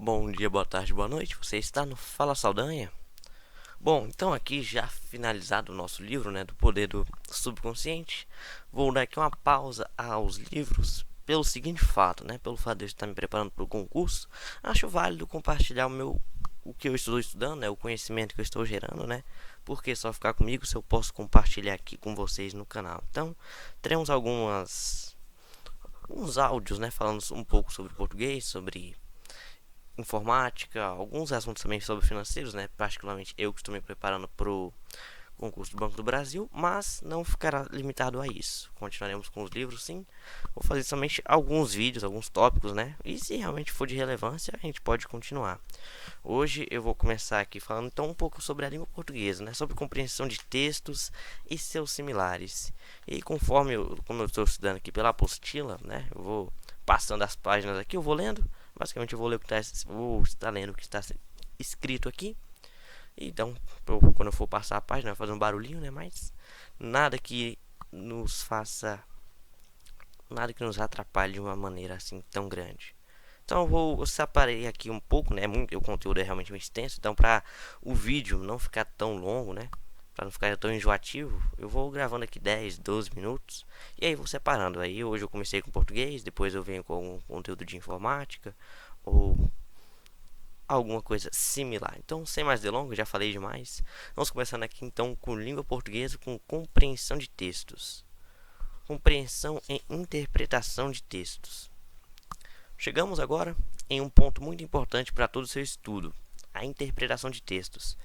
Bom dia, boa tarde, boa noite. Você está no Fala Saldanha? Bom, então aqui já finalizado o nosso livro, né, do poder do subconsciente, vou dar aqui uma pausa aos livros pelo seguinte fato, né, pelo fato de eu estar me preparando para o concurso, acho válido compartilhar o que eu estou estudando, né, o conhecimento que eu estou gerando, né, porque só ficar comigo se eu posso compartilhar aqui com vocês no canal. Então, teremos uns áudios, né, falando um pouco sobre português, sobre informática, alguns assuntos também sobre financeiros, né? Particularmente eu que estou me preparando para o concurso do Banco do Brasil, mas não ficará limitado a isso. Continuaremos com os livros, sim. Vou fazer somente alguns vídeos, alguns tópicos, né? E se realmente for de relevância, a gente pode continuar. Hoje eu vou começar aqui falando então um pouco sobre a língua portuguesa, né? Sobre compreensão de textos e seus similares. E como eu estou estudando aqui pela apostila, né? Eu vou passando as páginas aqui, eu vou lendo. Basicamente eu vou ler o que vou estar lendo o que está escrito aqui. Então, quando eu for passar a página, vai fazer um barulhinho, né? Mas nada que nos faça, nada que nos atrapalhe de uma maneira assim tão grande. Então eu separei aqui um pouco, né? O conteúdo é realmente muito extenso, então para o vídeo não ficar tão longo, né? Para não ficar tão enjoativo, eu vou gravando aqui 10, 12 minutos e aí vou separando. Aí hoje eu comecei com português, depois eu venho com algum conteúdo de informática ou alguma coisa similar. Então, sem mais delongas, já falei demais. Vamos começando aqui então com língua portuguesa, com compreensão de textos. Compreensão e interpretação de textos. Chegamos agora em um ponto muito importante para todo o seu estudo: a interpretação de textos.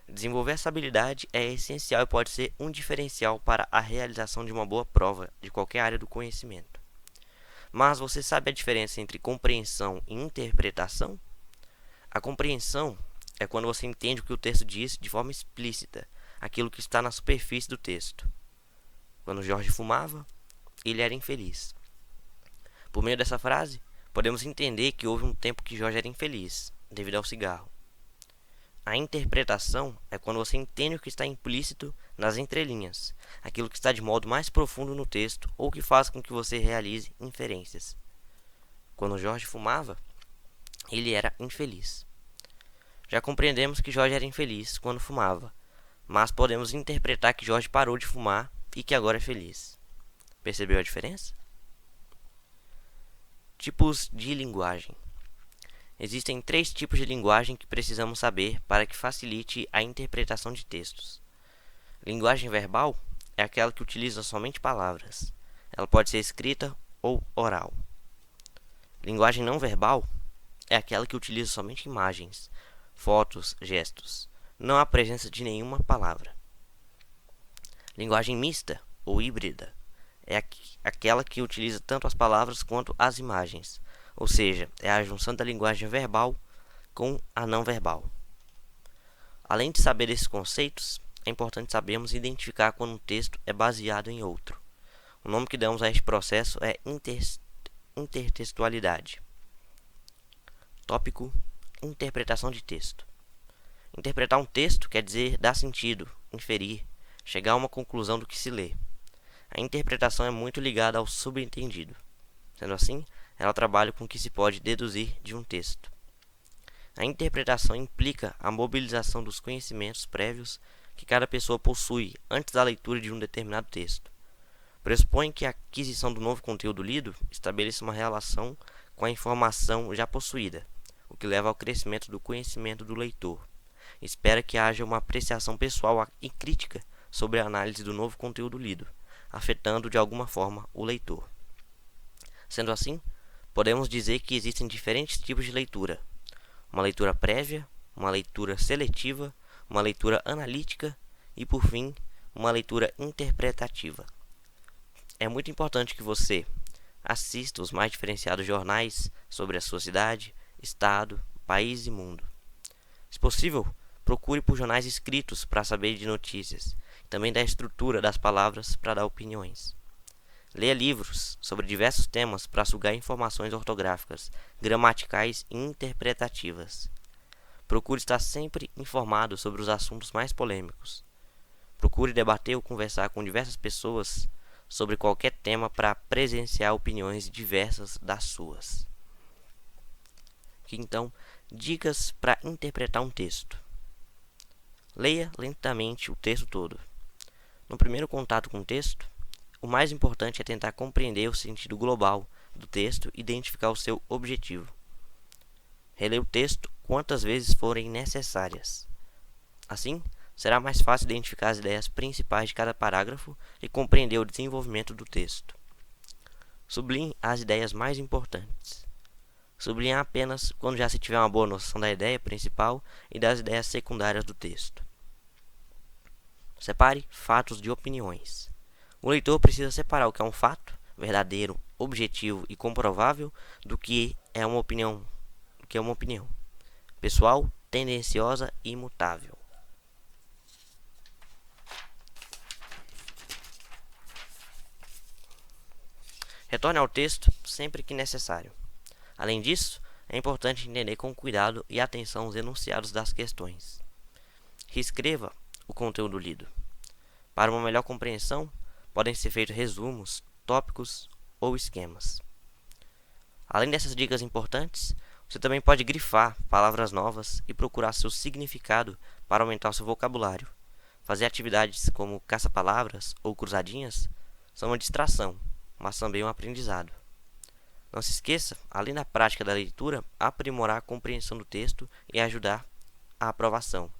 Desenvolver essa habilidade é essencial e pode ser um diferencial para a realização de uma boa prova de qualquer área do conhecimento. Mas você sabe a diferença entre compreensão e interpretação? A compreensão é quando você entende o que o texto diz de forma explícita, aquilo que está na superfície do texto. Quando Jorge fumava, ele era infeliz. Por meio dessa frase, podemos entender que houve um tempo que Jorge era infeliz, devido ao cigarro. A interpretação é quando você entende o que está implícito nas entrelinhas, aquilo que está de modo mais profundo no texto ou que faz com que você realize inferências. Quando Jorge fumava, ele era infeliz. Já compreendemos que Jorge era infeliz quando fumava, mas podemos interpretar que Jorge parou de fumar e que agora é feliz. Percebeu a diferença? Tipos de linguagem. Existem 3 tipos de linguagem que precisamos saber para que facilite a interpretação de textos. Linguagem verbal é aquela que utiliza somente palavras. Ela pode ser escrita ou oral. Linguagem não verbal é aquela que utiliza somente imagens, fotos, gestos. Não há presença de nenhuma palavra. Linguagem mista ou híbrida é aquela que utiliza tanto as palavras quanto as imagens, ou seja, é a junção da linguagem verbal com a não verbal. Além de saber esses conceitos, é importante sabermos identificar quando um texto é baseado em outro. O nome que damos a este processo é intertextualidade. Tópico: interpretação de texto. Interpretar um texto quer dizer dar sentido, inferir, chegar a uma conclusão do que se lê. A interpretação é muito ligada ao subentendido. Sendo assim, ela trabalha com o que se pode deduzir de um texto. A interpretação implica a mobilização dos conhecimentos prévios que cada pessoa possui antes da leitura de um determinado texto. Pressupõe que a aquisição do novo conteúdo lido estabeleça uma relação com a informação já possuída, o que leva ao crescimento do conhecimento do leitor. Espera que haja uma apreciação pessoal e crítica sobre a análise do novo conteúdo lido, afetando de alguma forma o leitor. Sendo assim, podemos dizer que existem diferentes tipos de leitura: uma leitura prévia, uma leitura seletiva, uma leitura analítica e, por fim, uma leitura interpretativa. É muito importante que você assista os mais diferenciados jornais sobre a sua cidade, estado, país e mundo. Se possível, procure por jornais escritos para saber de notícias, e também da estrutura das palavras para dar opiniões. Leia livros sobre diversos temas para sugar informações ortográficas, gramaticais e interpretativas. Procure estar sempre informado sobre os assuntos mais polêmicos. Procure debater ou conversar com diversas pessoas sobre qualquer tema para presenciar opiniões diversas das suas. Aqui então, dicas para interpretar um texto. Leia lentamente o texto todo. No primeiro contato com o texto, o mais importante é tentar compreender o sentido global do texto e identificar o seu objetivo. Releia o texto quantas vezes forem necessárias. Assim, será mais fácil identificar as ideias principais de cada parágrafo e compreender o desenvolvimento do texto. Sublinhe as ideias mais importantes. Sublinhar apenas quando já se tiver uma boa noção da ideia principal e das ideias secundárias do texto. Separe fatos de opiniões. O leitor precisa separar o que é um fato verdadeiro, objetivo e comprovável do que é uma opinião, pessoal, tendenciosa e imutável. Retorne ao texto sempre que necessário. Além disso, é importante entender com cuidado e atenção os enunciados das questões. Reescreva o conteúdo lido. Para uma melhor compreensão, podem ser feitos resumos, tópicos ou esquemas. Além dessas dicas importantes, você também pode grifar palavras novas e procurar seu significado para aumentar seu vocabulário. Fazer atividades como caça-palavras ou cruzadinhas são uma distração, mas também um aprendizado. Não se esqueça, além da prática da leitura, aprimorar a compreensão do texto e ajudar a aprovação.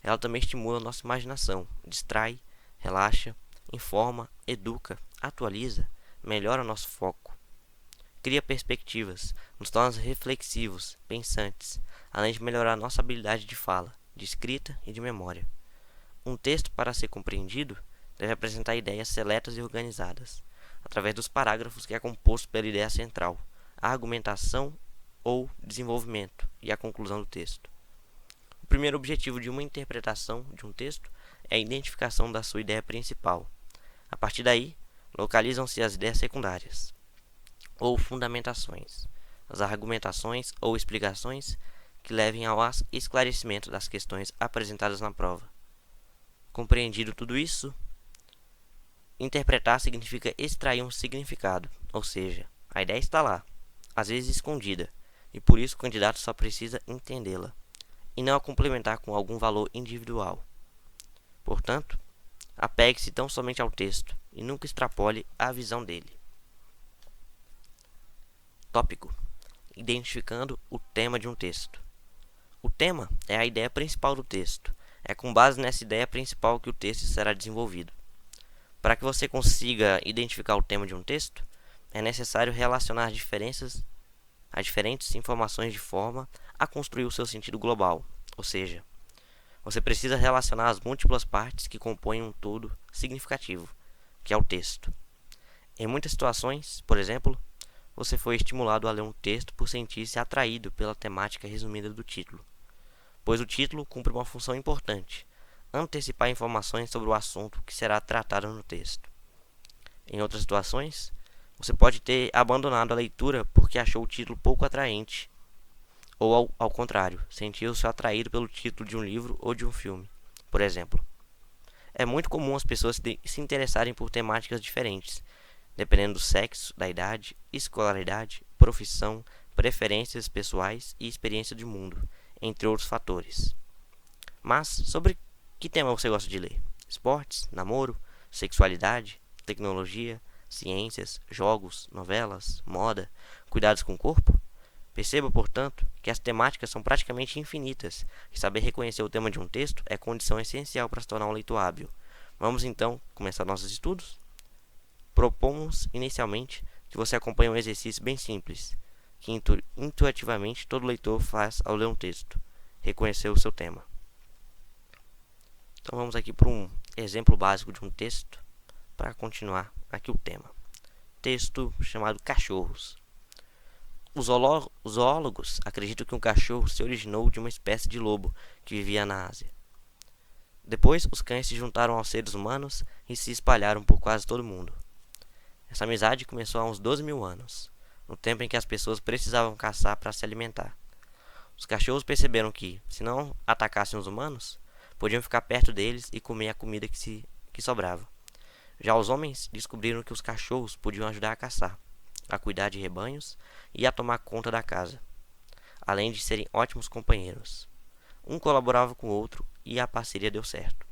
Ela também estimula a nossa imaginação, distrai, relaxa, informa, educa, atualiza, melhora nosso foco. Cria perspectivas, nos torna reflexivos, pensantes, além de melhorar nossa habilidade de fala, de escrita e de memória. Um texto, para ser compreendido, deve apresentar ideias seletas e organizadas, através dos parágrafos que é composto pela ideia central, a argumentação ou desenvolvimento e a conclusão do texto. O primeiro objetivo de uma interpretação de um texto é a identificação da sua ideia principal. A partir daí, localizam-se as ideias secundárias, ou fundamentações, as argumentações ou explicações que levem ao esclarecimento das questões apresentadas na prova. Compreendido tudo isso, interpretar significa extrair um significado, ou seja, a ideia está lá, às vezes escondida, e por isso o candidato só precisa entendê-la, e não a complementar com algum valor individual. Portanto, apegue-se tão somente ao texto e nunca extrapole a visão dele. Tópico: identificando o tema de um texto. O tema é a ideia principal do texto. É com base nessa ideia principal que o texto será desenvolvido. Para que você consiga identificar o tema de um texto, é necessário relacionar as diferentes informações de forma a construir o seu sentido global, ou seja, você precisa relacionar as múltiplas partes que compõem um todo significativo, que é o texto. Em muitas situações, por exemplo, você foi estimulado a ler um texto por sentir-se atraído pela temática resumida do título, pois o título cumpre uma função importante: antecipar informações sobre o assunto que será tratado no texto. Em outras situações, você pode ter abandonado a leitura porque achou o título pouco atraente, ou ao contrário, sentiu-se atraído pelo título de um livro ou de um filme, por exemplo. É muito comum as pessoas se interessarem por temáticas diferentes, dependendo do sexo, da idade, escolaridade, profissão, preferências pessoais e experiência de mundo, entre outros fatores. Mas, sobre que tema você gosta de ler? Esportes, namoro, sexualidade, tecnologia, ciências, jogos, novelas, moda, cuidados com o corpo? Perceba, portanto, que as temáticas são praticamente infinitas e saber reconhecer o tema de um texto é condição essencial para se tornar um leitor hábil. Vamos então começar nossos estudos? Propomos inicialmente que você acompanhe um exercício bem simples, que intuitivamente todo leitor faz ao ler um texto: reconhecer o seu tema. Então vamos aqui para um exemplo básico de um texto para continuar aqui o tema. Texto chamado Cachorros. Os zoólogos acreditam que um cachorro se originou de uma espécie de lobo que vivia na Ásia. Depois, os cães se juntaram aos seres humanos e se espalharam por quase todo o mundo. Essa amizade começou há uns 12.000 anos, no tempo em que as pessoas precisavam caçar para se alimentar. Os cachorros perceberam que, se não atacassem os humanos, podiam ficar perto deles e comer a comida que sobrava. Já os homens descobriram que os cachorros podiam ajudar a caçar, a cuidar de rebanhos e a tomar conta da casa. além de serem ótimos companheiros. Um colaborava com o outro e a parceria deu certo.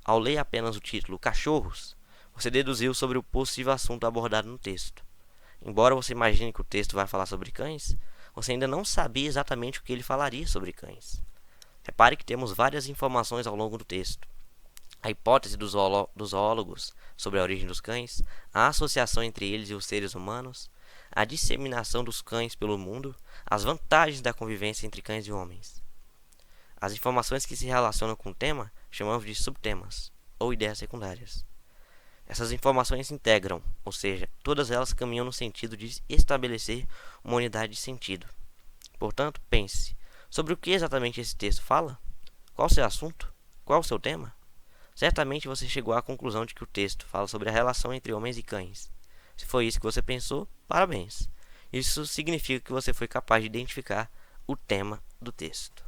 Ao ler apenas o título Cachorros, você deduziu sobre o possível assunto abordado no texto. Embora você imagine que o texto vai falar sobre cães, você ainda não sabia exatamente o que ele falaria sobre cães. Repare que temos várias informações ao longo do texto. A hipótese dos zoólogos sobre a origem dos cães, a associação entre eles e os seres humanos, a disseminação dos cães pelo mundo, as vantagens da convivência entre cães e homens. As informações que se relacionam com o tema chamamos de subtemas, ou ideias secundárias. Essas informações se integram, ou seja, todas elas caminham no sentido de estabelecer uma unidade de sentido. Portanto, pense, sobre o que exatamente esse texto fala? Qual o seu assunto? Qual o seu tema? Certamente você chegou à conclusão de que o texto fala sobre a relação entre homens e cães. Se foi isso que você pensou, parabéns. Isso significa que você foi capaz de identificar o tema do texto.